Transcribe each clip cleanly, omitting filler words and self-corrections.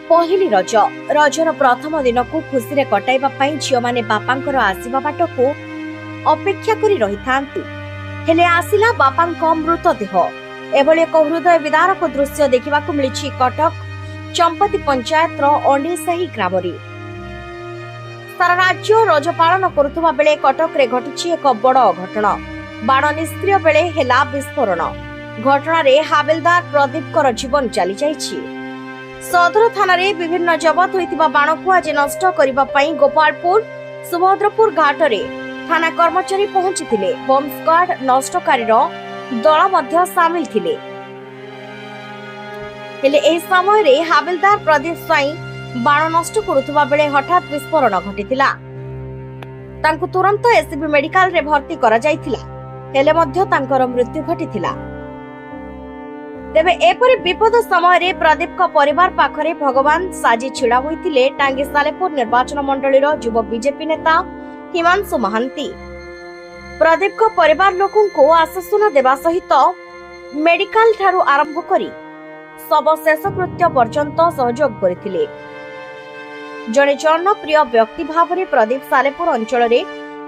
पहली रज रजर प्रथम दिन को खुशी रे कटाइबा पई झियो माने बापांकर आसीबा बाट को अपेक्षा करी रही थांती हेले आसिला बापांक मृतदेह एभले एक हृदय विदारक दृश्य देखा मिली कटक चंपती पंचायत अंडीसाही ग्राम सारा राज्य रज पालन करुवा बेले कटक रे घटी एक बड़ घटना बाण निष्क्रिय बेले हेला विस्फोरण घटना रे हावेलदार प्रदीप जीवन चली जाइछि। सदर थाना रे विभिन्न जबत होइतिबा बाण को आज नष्ट करिबा पई गोपालपुर सुभद्रपुर घाट रे थाना कर्मचारी पहुंचीथिले। बम स्क्वाड नष्टकारी दल मध्य सामिल थिले हेले एही समय रे हावेलदार प्रदीप स्वाई बाण नष्ट करुवा बेले हठात विस्फोरण घटिथिला। तांकु तुरंत एससीबी मेडिकल रे भर्ती करा जायथिला हेले मध्य तांकर मृत्यु घटिथिला। तेबे एपरि विपद समय रे प्रदीप का परिवार पाखरे भगवान साजी छिड़ा होइतिले टांगी सालेपुर निर्वाचन मंडलीर युव बीजेपी नेता हिमांशु महांती। प्रदीप का परिवार लोकन को आश्वासन देवा सहित मेडिकल ठारू आरंभ करी सब शेषकृत्य पर्यंत सहयोग करथिले। जणे जनप्रिय व्यक्ति भावरे प्रदीप सालेपुर अंचल रे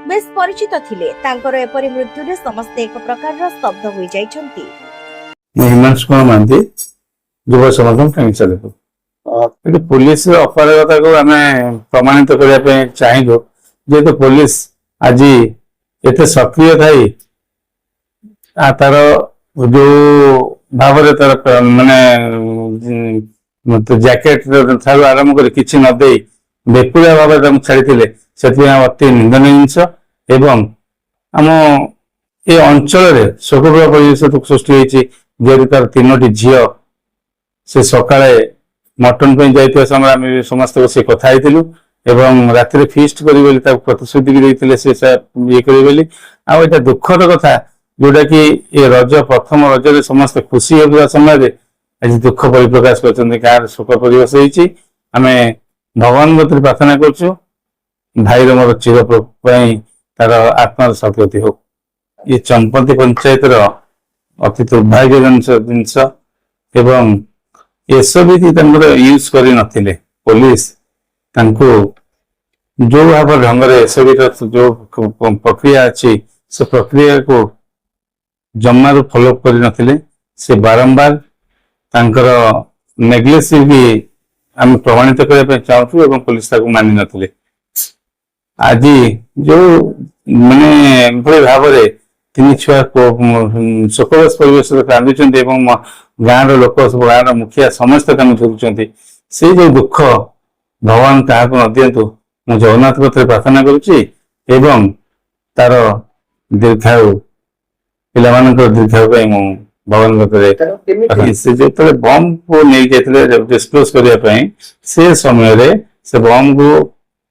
बेस परिचित थिले। तांकर एपरि मृत्यु रे समस्त एक प्रकार स्तब्ध होई जाइछन्ती। हिमांशु महांती युव समागम टांगी सालेपुर पुलिस अपराधता को आम प्रमाणित करने चाहिए जेहेतु पुलिस आज एते सक्रिय थाई तार जो भाव तार माने जैकेट ठारू आरंभ कर किसी नदे बेकुआ भाव छाड़ी से अति निंदनीय जिनस एवं आम ये अंचल शोकप्रिय परिवेश सृष्टि होती जेहेतु तार तीनोटी झील से सकाळे मटन पे जाइथिबा समय आम समस्त बस कथा एवं राति फिस्ट करी प्रतिश्रुति भी देते ये करी आटा दुखद कथा जोटा कि ये रज प्रथम रज समस्त खुशी होगा समय आज दुख परिप्रकाश कर शोक परिवेश होती आम भगवान गति प्रार्थना करुँ भाईर मोर चिर तार आत्मार सदगति हो। ये चंपती पंचायत अति दुर्भाग्य जिनस एवं एसबी यूज कर नथिले पुलिस तांको जो भाव ढंग से एसबी जो प्रक्रिया अच्छी से प्रक्रिया को जमारू फॉलोअप कर नथिले से बारंबार तांकर नेग्लेक्ट भी आम प्रमाणित करने चाहूँ एवं पुलिस मानि नथिले। आज जो माने भाव में तीन छुआ शोकरस परिवेश कांदुंट गाँव लोक गाँव मुखिया समस्त झुकुंट से जो दुख भगवान क्या न दिंतु मु जगन्नाथ कथरे प्रार्थना करुच्ची एवं तार दीर्घायु पिला दीर्घायु भगवान कथरे से जो बम को नहीं जाते डिस्क्लोज करने से समय से बम को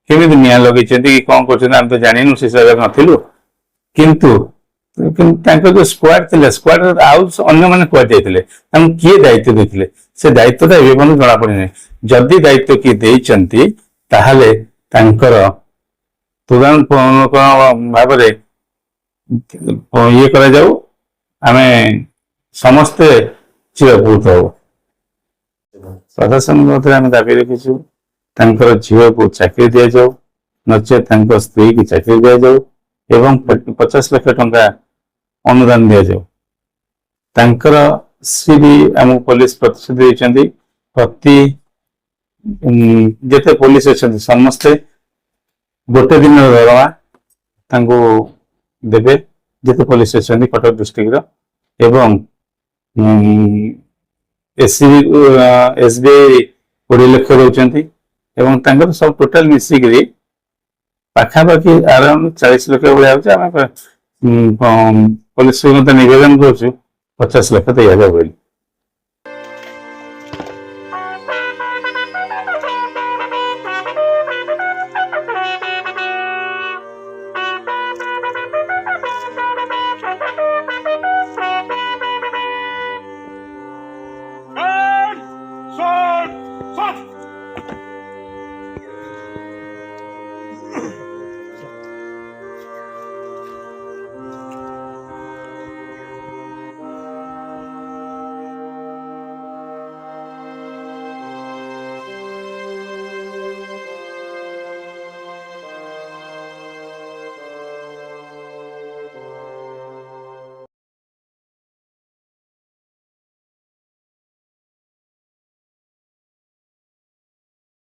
केमी निया लगे कि कौन कर तो जानू से नथिलु किंतु जो स्क्वाड थिले स्क्वाड आउ अन्य माने कुआ जाइतिले किए दायित्व देथिले से दायित्वटा ए बन जଣା पड़े जदि दायित्व किए देइचंती ताहले तांकर तुरंत भाव ये करा जाऊ आमे समस्ते चिरपुत हो। प्रशासन आम दाबी रखीचु तांकर झील को चाकरी दि जाऊ नचे तांकर स्त्री की चाकरी दि जाऊ एवं 50 लाख टंका अनुदान दि जाऊ। तांकर सी भी आम पुलिस प्रतिश्रुति देइचंती प्रति जेते पुलिस अच्छा समस्ते गोटे दिन दरमा तांको देबे जेते पुलिस अच्छा कटक डिस्ट्रिक्ट एवं एसबीआई 20 लाख रोचंती एवं तांकर सब टोटल मिसिकरी पाखापाखि अराउंड 40 लाख भाई पुलिस निवेदन कर 50 लाख तैयार बोली।